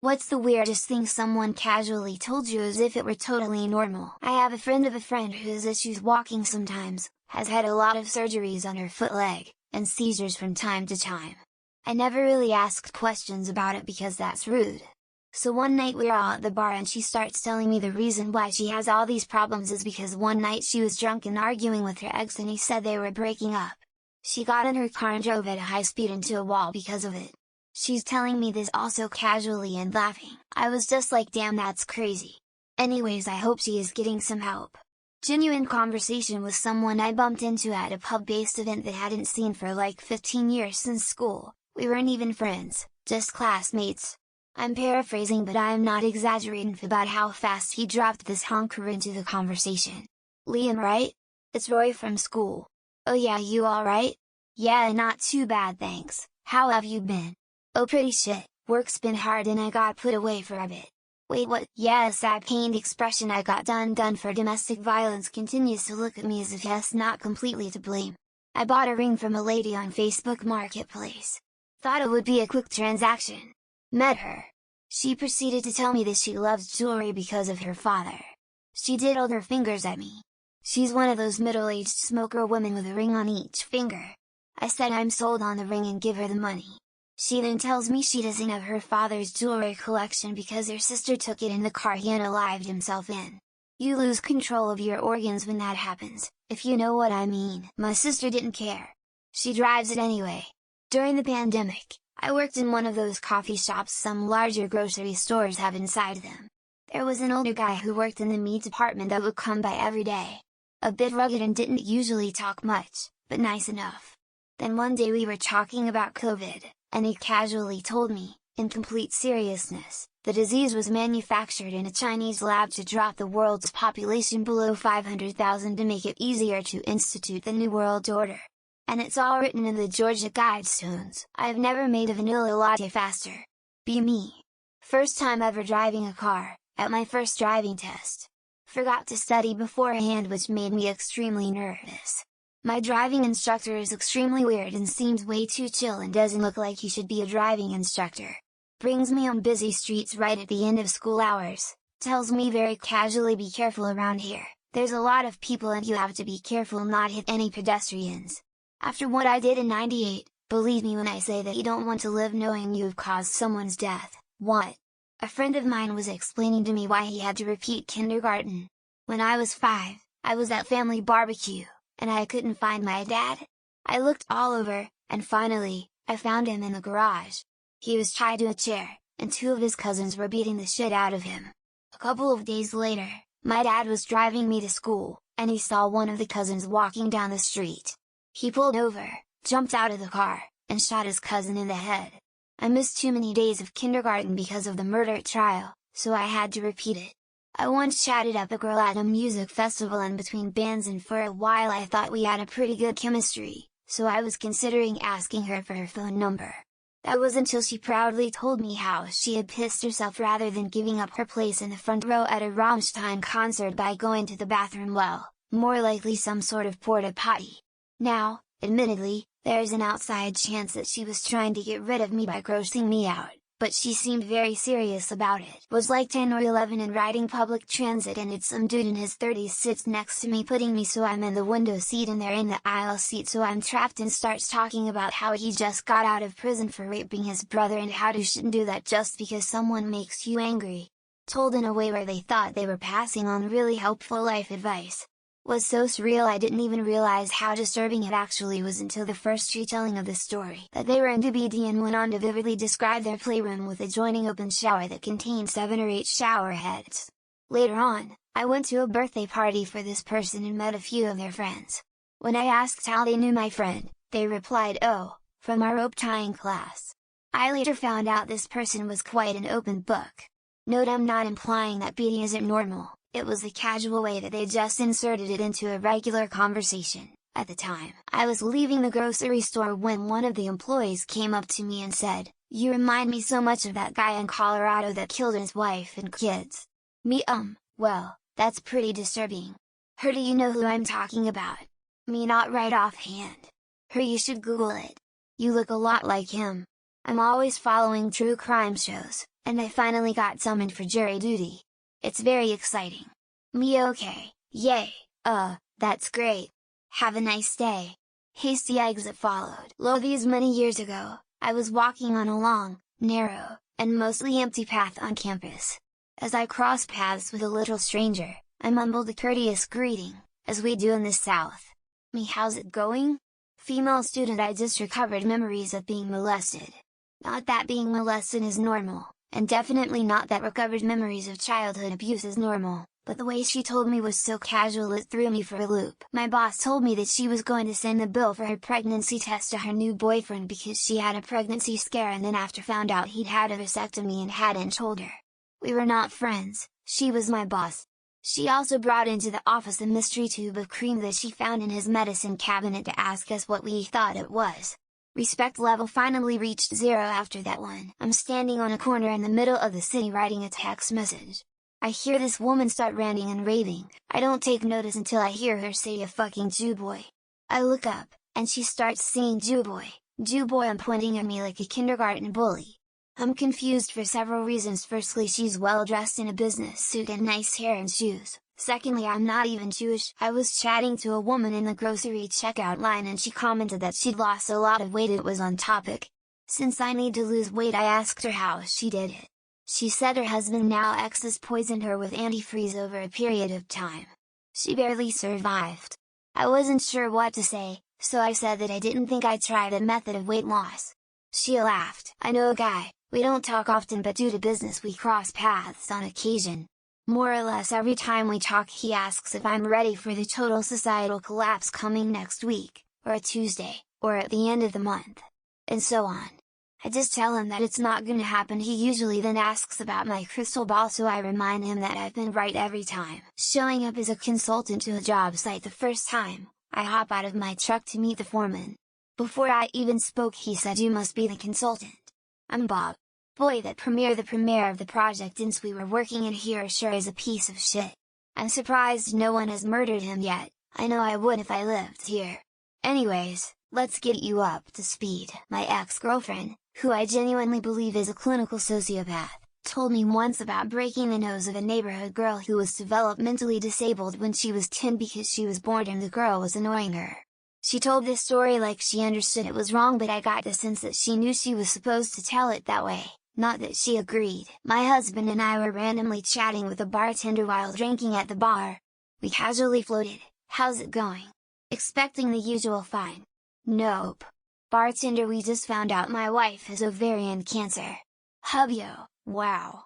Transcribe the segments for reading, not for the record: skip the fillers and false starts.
What's the weirdest thing someone casually told you as if it were totally normal? I have a friend of a friend who has issues walking sometimes, has had a lot of surgeries on her foot leg, and seizures from time to time. I never really asked questions about it because that's rude. So one night we're all at the bar and she starts telling me the reason why she has all these problems is because one night she was drunk and arguing with her ex and he said they were breaking up. She got in her car and drove at a high speed into a wall because of it. She's telling me this also casually and laughing. I was just like, damn, that's crazy. Anyways, I hope she is getting some help. Genuine conversation with someone I bumped into at a pub-based event that hadn't seen for like 15 years since school. We weren't even friends, just classmates. I'm paraphrasing, but I am not exaggerating about how fast he dropped this honker into the conversation. Liam, right? It's Roy from school. Oh yeah, you alright? Yeah, not too bad thanks. How have you been? Oh pretty shit, work's been hard and I got put away for a bit. Wait, what? Yeah, a sad pained expression. I got done for domestic violence continues to look at me as if yes, not completely to blame. I bought a ring from a lady on Facebook Marketplace. Thought it would be a quick transaction. Met her. She proceeded to tell me that she loves jewelry because of her father. She diddled her fingers at me. She's one of those middle-aged smoker women with a ring on each finger. I said I'm sold on the ring and give her the money. She then tells me she doesn't have her father's jewelry collection because her sister took it in the car he unalived himself in. You lose control of your organs when that happens, if you know what I mean. My sister didn't care. She drives it anyway. During the pandemic, I worked in one of those coffee shops some larger grocery stores have inside them. There was an older guy who worked in the meat department that would come by every day. A bit rugged and didn't usually talk much, but nice enough. Then one day we were talking about COVID, and he casually told me, in complete seriousness, the disease was manufactured in a Chinese lab to drop the world's population below 500,000 to make it easier to institute the New World Order. And it's all written in the Georgia Guidestones. I've never made a vanilla latte faster. Be me. First time ever driving a car, at my first driving test. Forgot to study beforehand, which made me extremely nervous. My driving instructor is extremely weird and seems way too chill and doesn't look like he should be a driving instructor. Brings me on busy streets right at the end of school hours, tells me very casually, be careful around here, there's a lot of people and you have to be careful not hit any pedestrians. After what I did in '98, believe me when I say that you don't want to live knowing you've caused someone's death. What? A friend of mine was explaining to me why he had to repeat kindergarten. When I was 5, I was at family barbecue, and I couldn't find my dad. I looked all over, and finally, I found him in the garage. He was tied to a chair, and 2 of his cousins were beating the shit out of him. A couple of days later, my dad was driving me to school, and he saw one of the cousins walking down the street. He pulled over, jumped out of the car, and shot his cousin in the head. I missed too many days of kindergarten because of the murder trial, so I had to repeat it. I once chatted up a girl at a music festival in between bands, and for a while I thought we had a pretty good chemistry, so I was considering asking her for her phone number. That was until she proudly told me how she had pissed herself rather than giving up her place in the front row at a Rammstein concert by going to the bathroom, well, more likely some sort of porta potty. Now, admittedly, there's an outside chance that she was trying to get rid of me by grossing me out, but she seemed very serious about it. Was like 10 or 11 and riding public transit, and it's some dude in his 30s sits next to me putting me so I'm in the window seat and they're in the aisle seat, so I'm trapped, and starts talking about how he just got out of prison for raping his brother and how you shouldn't do that just because someone makes you angry. Told in a way where they thought they were passing on really helpful life advice. Was so surreal I didn't even realize how disturbing it actually was until the first retelling of the story. That they were into BD and went on to vividly describe their playroom with adjoining open shower that contained 7 or 8 shower heads. Later on, I went to a birthday party for this person and met a few of their friends. When I asked how they knew my friend, they replied, "Oh, from our rope tying class." I later found out this person was quite an open book. Note, I'm not implying that BD isn't normal. It was the casual way that they just inserted it into a regular conversation. At the time, I was leaving the grocery store when one of the employees came up to me and said, "You remind me so much of that guy in Colorado that killed his wife and kids." Me, well, that's pretty disturbing. Her, do you know who I'm talking about? Me, not right offhand. Her, you should Google it. You look a lot like him. I'm always following true crime shows, and I finally got summoned for jury duty. It's very exciting. Me okay, yay, that's great. Have a nice day. Hasty exit followed. These many years ago, I was walking on a long, narrow, and mostly empty path on campus. As I crossed paths with a little stranger, I mumbled a courteous greeting, as we do in the South. "Me, how's it going?" Female student. I just recovered memories of being molested. Not that being molested is normal, and definitely not that recovered memories of childhood abuse is normal, but the way she told me was so casual it threw me for a loop. My boss told me that she was going to send the bill for her pregnancy test to her new boyfriend because she had a pregnancy scare and then after found out he'd had a vasectomy and hadn't told her. We were not friends, she was my boss. She also brought into the office a mystery tube of cream that she found in his medicine cabinet to ask us what we thought it was. Respect level finally reached 0 after that one. I'm standing on a corner in the middle of the city writing a text message. I hear this woman start ranting and raving. I don't take notice until I hear her say "a fucking Jew boy." I look up, and she starts singing "Jew boy, Jew boy," and pointing at me like a kindergarten bully. I'm confused for several reasons. Firstly, she's well dressed in a business suit and nice hair and shoes. Secondly, I'm not even Jewish. I was chatting to a woman in the grocery checkout line and she commented that she'd lost a lot of weight. It was on topic. Since I need to lose weight, I asked her how she did it. She said her husband, now ex, has poisoned her with antifreeze over a period of time. She barely survived. I wasn't sure what to say, so I said that I didn't think I'd try the method of weight loss. She laughed. "I know a guy. We don't talk often, but due to business we cross paths on occasion. More or less every time we talk he asks if I'm ready for the total societal collapse coming next week, or a Tuesday, or at the end of the month. And so on. I just tell him that it's not gonna happen. He usually then asks about my crystal ball, so I remind him that I've been right every time. Showing up as a consultant to a job site the first time, I hop out of my truck to meet the foreman. Before I even spoke he said, "You must be the consultant." "I'm Bob." "Boy, the premier of the project since we were working in here sure is a piece of shit. I'm surprised no one has murdered him yet. I know I would if I lived here. Anyways, let's get you up to speed." My ex-girlfriend, who I genuinely believe is a clinical sociopath, told me once about breaking the nose of a neighborhood girl who was developmentally disabled when she was 10 because she was bored and the girl was annoying her. She told this story like she understood it was wrong, but I got the sense that she knew she was supposed to tell it that way, not that she agreed. My husband and I were randomly chatting with a bartender while drinking at the bar. We casually floated, "How's it going?" expecting the usual fine. "Nope. Bartender, we just found out my wife has ovarian cancer." "Hubyo, wow.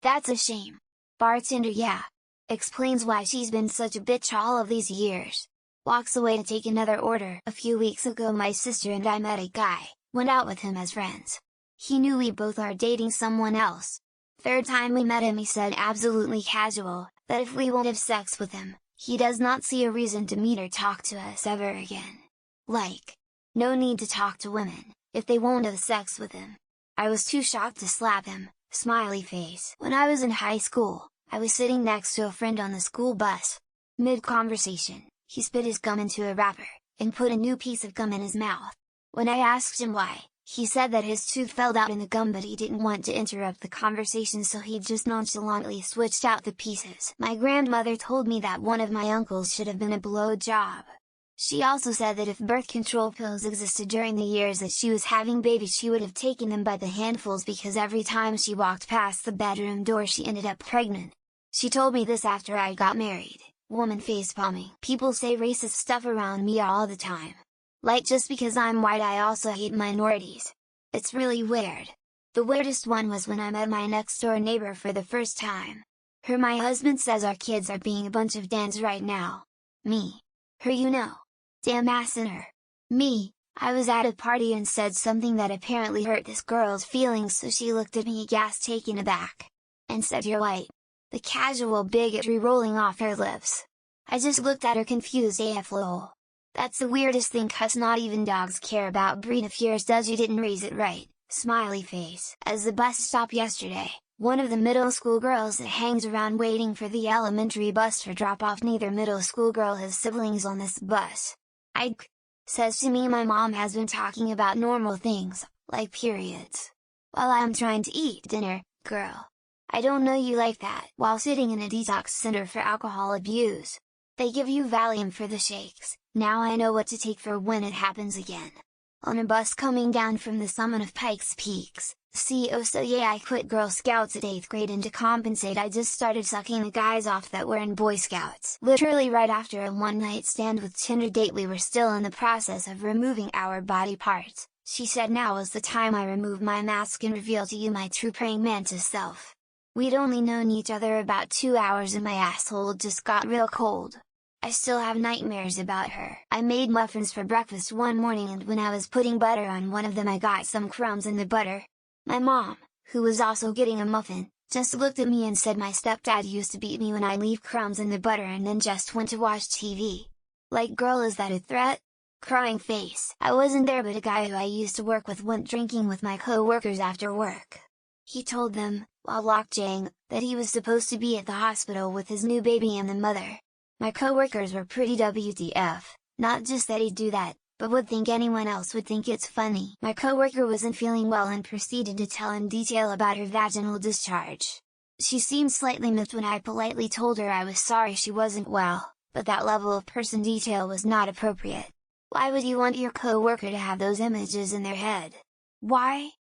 That's a shame." Bartender, "Yeah. Explains why she's been such a bitch all of these years." Walks away to take another order. "A few weeks ago my sister and I met a guy, went out with him as friends. He knew we both are dating someone else. Third time we met him he said absolutely casual, that if we won't have sex with him, he does not see a reason to meet or talk to us ever again. Like, no need to talk to women, if they won't have sex with him. I was too shocked to slap him, smiley face." When I was in high school, I was sitting next to a friend on the school bus. Mid-conversation, he spit his gum into a wrapper, and put a new piece of gum in his mouth. When I asked him why, he said that his tooth fell out in the gum, but he didn't want to interrupt the conversation, so he just nonchalantly switched out the pieces. My grandmother told me that one of my uncles should have been a blowjob. She also said that if birth control pills existed during the years that she was having babies she would have taken them by the handfuls because every time she walked past the bedroom door she ended up pregnant. She told me this after I got married. Woman face palming. People say racist stuff around me all the time. Like just because I'm white I also hate minorities. It's really weird. The weirdest one was when I met my next door neighbor for the first time. Her, "My husband says our kids are being a bunch of Dans right now." Me. Her, "You know. Damn ass in her." Me, "I was at a party and said something that apparently hurt this girl's feelings, so she looked at me aghast, taken aback. And said you're white." The casual bigotry rolling off her lips. I just looked at her confused AF lol. That's the weirdest thing, cuz not even dogs care about breed if yours does, you didn't raise it right, smiley face. As the bus stopped yesterday, one of the middle school girls that hangs around waiting for the elementary bus for drop-off, neither middle school girl has siblings on this bus. Says to me, "My mom has been talking about normal things, like periods. while I'm trying to eat dinner, girl. I don't know you like that. While sitting in a detox center for alcohol abuse. They give you Valium for the shakes, now I know what to take for when it happens again. On a bus coming down from the summit of Pikes Peaks, CEO so yeah I quit Girl Scouts at 8th grade and to compensate I just started sucking the guys off that were in Boy Scouts. Literally right after a one-night stand with Tinder date we were still in the process of removing our body parts, she said now is the time I remove my mask and reveal to you my true praying mantis self. We'd only known each other about 2 hours and my asshole just got real cold. I still have nightmares about her. I made muffins for breakfast one morning and when I was putting butter on one of them I got some crumbs in the butter. My mom, who was also getting a muffin, just looked at me and said my stepdad used to beat me when I leave crumbs in the butter and then just went to watch TV. Like girl, is that a threat? Crying face. I wasn't there but a guy who I used to work with went drinking with my co-workers after work. He told them, while lockjaying, that he was supposed to be at the hospital with his new baby and the mother. My co-workers were pretty WTF, not just that he'd do that, but would think anyone else would think it's funny. My co-worker wasn't feeling well and proceeded to tell in detail about her vaginal discharge. She seemed slightly miffed when I politely told her I was sorry she wasn't well, but that level of person detail was not appropriate. Why would you want your co-worker to have those images in their head? Why?